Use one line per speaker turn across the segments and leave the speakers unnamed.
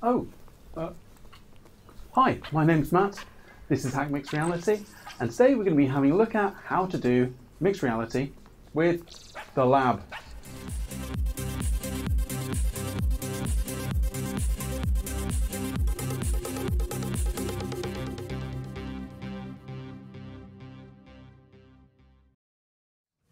Oh, hi, my name's Matt. This is Hack Mixed Reality, and today we're going to be having a look at how to do mixed reality with the lab.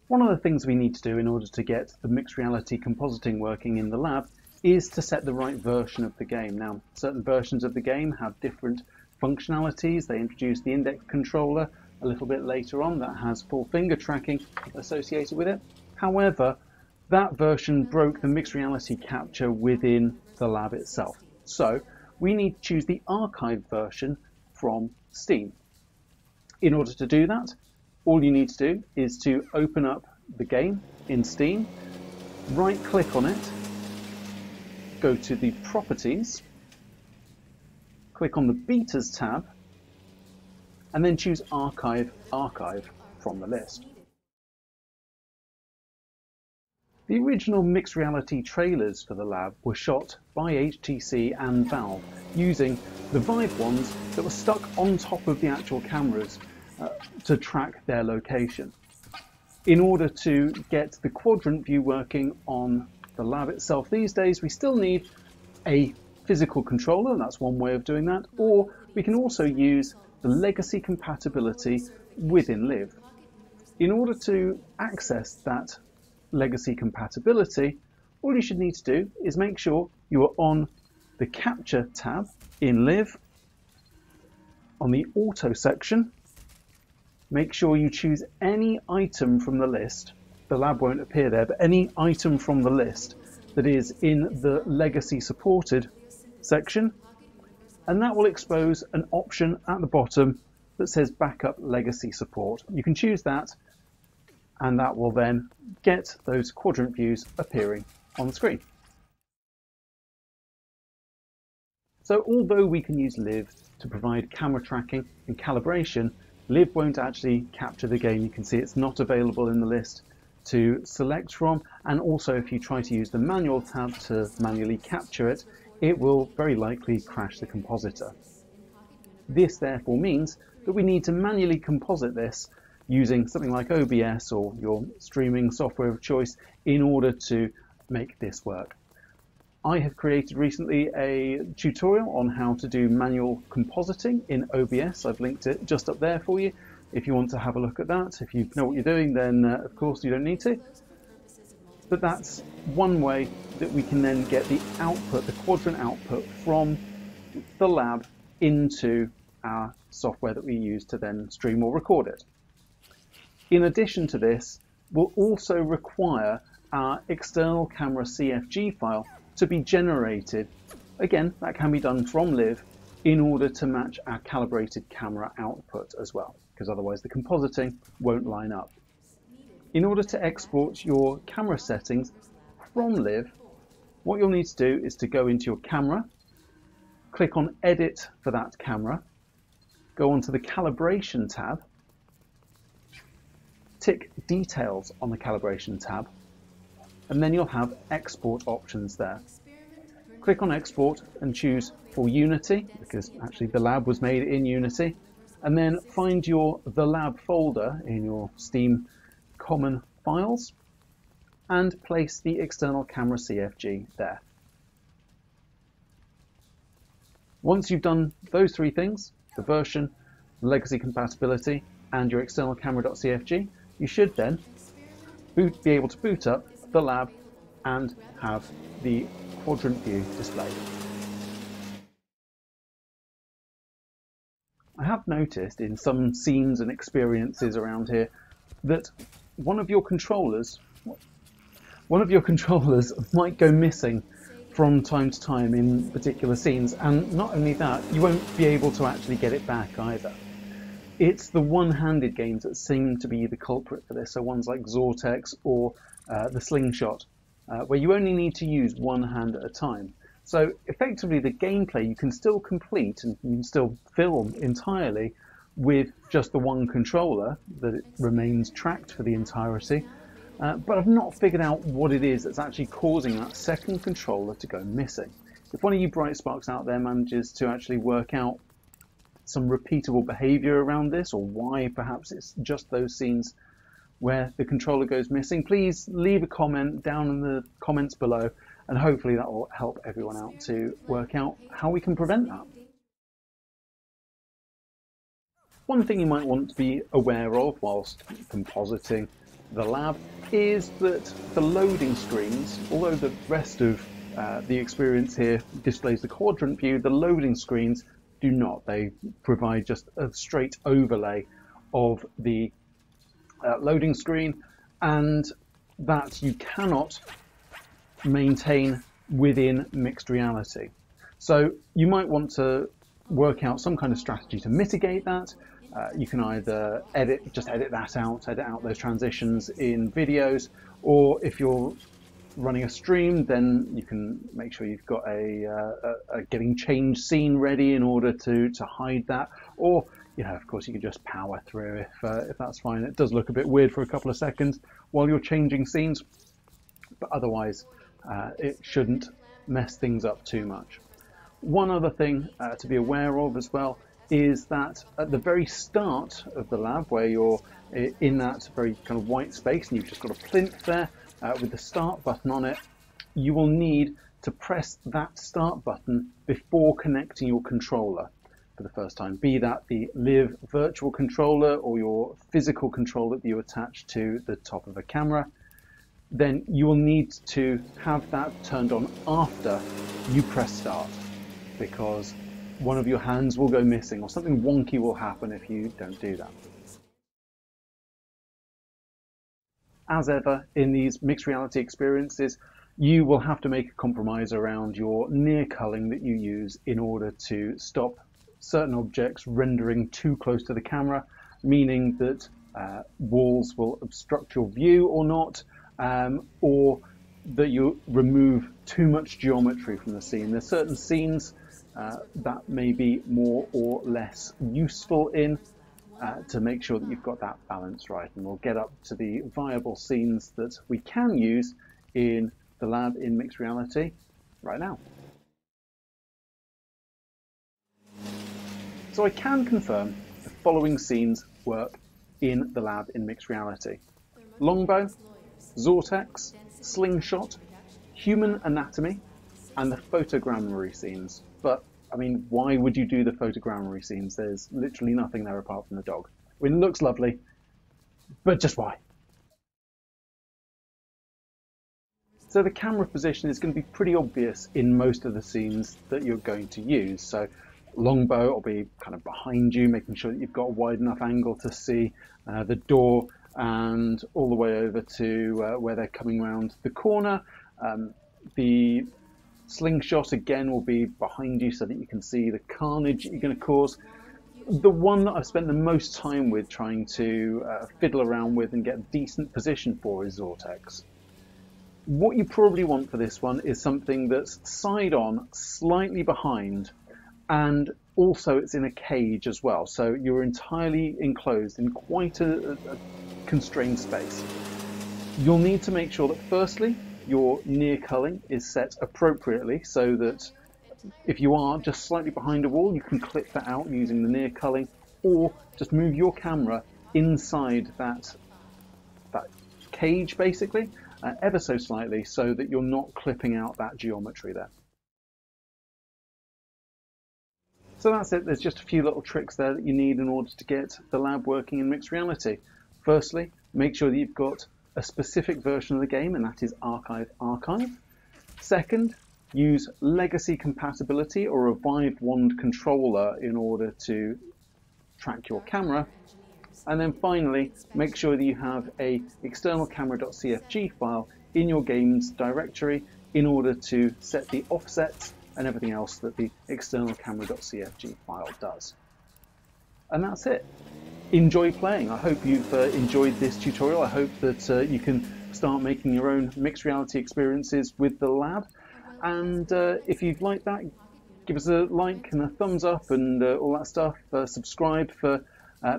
One of the things we need to do in order to get the mixed reality compositing working in the lab is to set the right version of the game. Now, certain versions of the game have different functionalities. They introduce the index controller a little bit later on that has full finger tracking associated with it. However, that version broke the mixed reality capture within the lab itself. So we need to choose the archive version from Steam. In order to do that, all you need to do is to open up the game in Steam, right click on it, go to the Properties, click on the Betas tab, and then choose Archive from the list. The original mixed reality trailers for the lab were shot by HTC and Valve using the Vive ones that were stuck on top of the actual cameras to track their location. In order to get the quadrant view working on the lab itself these days, we still need a physical controller, and that's one way of doing that, or we can also use the legacy compatibility within Live. In order to access that legacy compatibility, all you should need to do is make sure you are on the Capture tab in Live, on the Auto section. Make sure you choose any item from the list. The lab won't appear there, but any item from the list that is in the legacy supported section, and that will expose an option at the bottom that says backup legacy support. You can choose that, and that will then get those quadrant views appearing on the screen. So although we can use Live to provide camera tracking and calibration, Live won't actually capture the game. You can see it's not available in the list to select from, and also if you try to use the manual tab to manually capture it, it will very likely crash the compositor. This therefore means that we need to manually composite this using something like OBS or your streaming software of choice in order to make this work. I have created recently a tutorial on how to do manual compositing in OBS. I've linked it just up there for you if you want to have a look at that. If you know what you're doing, then of course you don't need to. But that's one way that we can then get the output, the quadrant output from the lab into our software that we use to then stream or record it. In addition to this, we'll also require our external camera CFG file to be generated. Again, that can be done from Live in order to match our calibrated camera output as well, because otherwise the compositing won't line up. In order to export your camera settings from Live, what you'll need to do is to go into your camera, click on Edit for that camera, go onto the Calibration tab, tick Details on the Calibration tab, and then you'll have export options there. Click on Export and choose for Unity, because actually the lab was made in Unity, and then find your The Lab folder in your Steam Common Files and place the external camera CFG there. Once you've done those three things, the version, legacy compatibility, and your external camera.cfg, you should then be able to boot up the lab and have the quadrant view displayed. I have noticed in some scenes and experiences around here that one of your controllers might go missing from time to time in particular scenes, and not only that, you won't be able to actually get it back either. It's the one-handed games that seem to be the culprit for this, so ones like Xortex or the Slingshot, where you only need to use one hand at a time. So effectively the gameplay you can still complete and you can still film entirely with just the one controller, that it remains tracked for the entirety, but I've not figured out what it is that's actually causing that second controller to go missing. If one of you bright sparks out there manages to actually work out some repeatable behavior around this, or why perhaps it's just those scenes where the controller goes missing, please leave a comment down in the comments below, and hopefully that will help everyone out to work out how we can prevent that. One thing you might want to be aware of whilst compositing the lab is that the loading screens, although the rest of the experience here displays the quadrant view, the loading screens do not. They provide just a straight overlay of the loading screen, and that you cannot maintain within mixed reality. So you might want to work out some kind of strategy to mitigate that. You can either edit out those transitions in videos, or if you're running a stream, then you can make sure you've got a getting changed scene ready in order to hide that. Or, you know, of course, you can just power through if that's fine. It does look a bit weird for a couple of seconds while you're changing scenes, but otherwise it shouldn't mess things up too much. One other thing to be aware of as well is that at the very start of the lab, where you're in that very kind of white space and you've just got a plinth there with the start button on it, you will need to press that start button before connecting your controller for the first time, be that the Live virtual controller or your physical controller that you attach to the top of a camera. Then you will need to have that turned on after you press start, because one of your hands will go missing or something wonky will happen if you don't do that. As ever in these mixed reality experiences, you will have to make a compromise around your near culling that you use in order to stop certain objects rendering too close to the camera, meaning that walls will obstruct your view or not, or that you remove too much geometry from the scene. There's certain scenes that may be more or less useful in to make sure that you've got that balance right, and we'll get up to the viable scenes that we can use in the lab in mixed reality right now. So I can confirm the following scenes work in the lab in mixed reality: longbow, Xortex, slingshot, human anatomy, and the photogrammetry scenes. But I mean, why would you do the photogrammetry scenes? There's literally nothing there apart from the dog. It looks lovely, but just why? So the camera position is going to be pretty obvious in most of the scenes that you're going to use. So longbow will be kind of behind you, making sure that you've got a wide enough angle to see the door, and all the way over to where they're coming around the corner. The slingshot again will be behind you so that you can see the carnage that you're going to cause. The one that I've spent the most time with trying to fiddle around with and get a decent position for is Xortex. What you probably want for this one is something that's side on, slightly behind, and also it's in a cage as well, so you're entirely enclosed in quite a constrained space. You'll need to make sure that firstly your near culling is set appropriately, so that if you are just slightly behind a wall, you can clip that out using the near culling, or just move your camera inside that cage basically, ever so slightly, so that you're not clipping out that geometry there. So that's it. There's just a few little tricks there that you need in order to get the lab working in mixed reality. Firstly, make sure that you've got a specific version of the game, and that is Archive. Second, use legacy compatibility or a Vive wand controller in order to track your camera. And then finally, make sure that you have a external camera.cfg file in your game's directory in order to set the offsets and everything else that the external camera.cfg file does. And that's it. Enjoy playing. I hope you've enjoyed this tutorial. I hope that you can start making your own mixed reality experiences with the lab. And if you've liked that, give us a like and a thumbs up and all that stuff. Subscribe for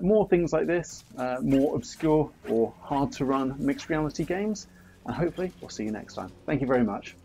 more things like this, more obscure or hard to run mixed reality games. And hopefully we'll see you next time. Thank you very much.